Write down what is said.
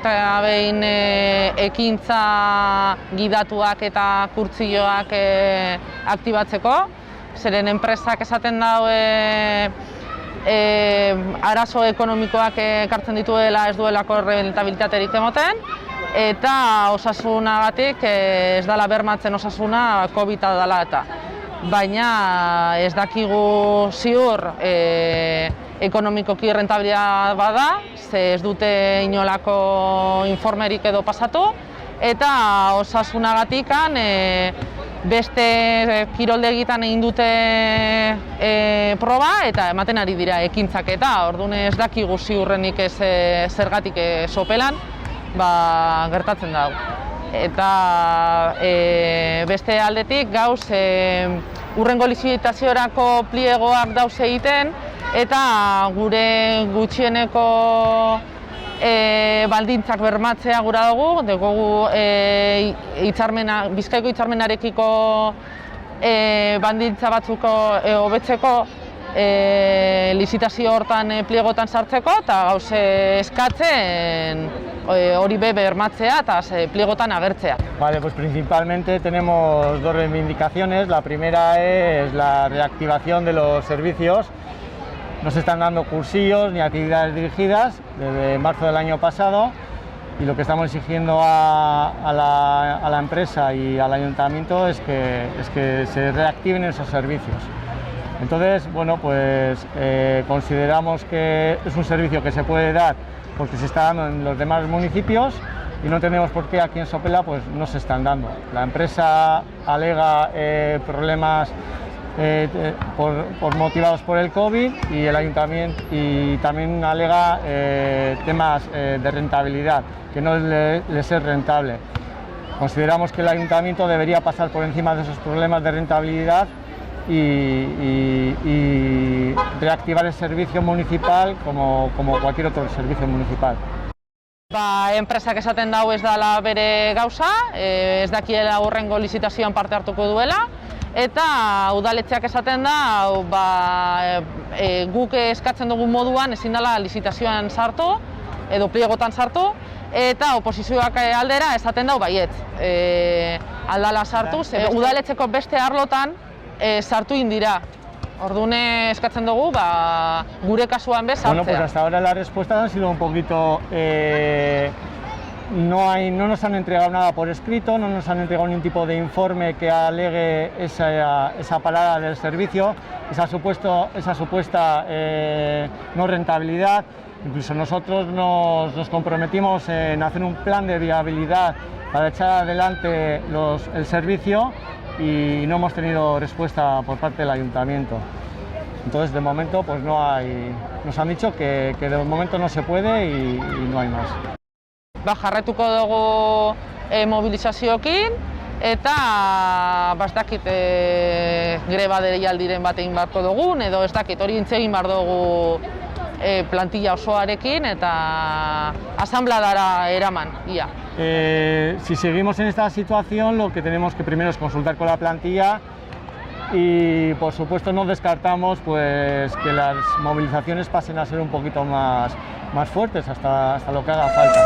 eta behin ekintza gidatuak eta kurtsilloak aktibatzeko, zeren enpresak esaten daue arazo ekonomikoak ekartzen dituela ez duelako rentabilitaterik emoten, eta osasunagatik ez dela bermatzen osasuna COVID-a dela eta. Baina ez dakigu ziur ekonomikoki rentabilitatea bada, ze ez dute inolako informerik edo pasatu, eta osasunagatik beste kiroldegitan egin dute proba eta ematen ari dira ekintzak eta orduan ez dakigu ziurrenik zergatik sopelan gertatzen dago. Eta beste aldetik gauz hurrengo lizitaziorako pliegoak dauz egiten eta gure gutxieneko baldintzak bermatzea gura dugu, Bizkaiko hitzarmenarekiko baldintza batzuk hobetzeko lizitazio hortan pliegotan sartzeko eta gauze eskatzen hori bermatzea eta pliegotan agertzea. Vale, pues principalmente tenemos dos reivindicaciones. La primera es la reactivación de los servicios. No se están dando cursillos ni actividades dirigidas desde marzo del año pasado y lo que estamos exigiendo a la empresa y al ayuntamiento es que se reactiven esos servicios. Entonces, bueno, pues consideramos que es un servicio que se puede dar porque se está dando en los demás municipios y no entendemos por qué aquí en Sopela pues no se están dando. La empresa alega problemas motivados por el COVID y el ayuntamiento y también alega temas de rentabilidad, que no les es rentable. Consideramos que el ayuntamiento debería pasar por encima de esos problemas de rentabilidad y reactivar el servicio municipal como cualquier otro servicio municipal. Enpresak esaten dau ez dela bere gauza, ez dakiela hurrengo lizitazioan parte hartuko duela, eta udaletxeak esaten da guk eskatzen dugun moduan ezin dela lizitazioan sartu edo pliegotan sartu, eta oposizioak aldera esaten dau baietz aldala sartu, udaletxeko beste arlotan sartu indira. Orduan eskatzen dugu gure kasuan bez sartzea. Bueno, pues hasta ahora las respuestas han sido un poquito no nos han entregado nada por escrito, no nos han entregado ningún tipo de informe que alegue esa parada del servicio, esa supuesta no rentabilidad. Incluso nosotros nos comprometimos en hacer un plan de viabilidad para echar adelante el servicio y no hemos tenido respuesta por parte del ayuntamiento. Entonces, de momento, pues no hay. Nos han dicho que de momento no se puede y no hay más. Jarraituko dugu mobilizazioekin eta ez dakit greba deialdiren bat egin beharko dugun edo ez dakit hori egin behar dugu plantilla osoarekin eta asambladara eraman. Ia. Si seguimos en esta situación, lo que tenemos que primero es consultar con la plantilla y, por supuesto, no descartamos pues, que las movilizaciones pasen a ser un poquito más fuertes hasta lo que haga falta.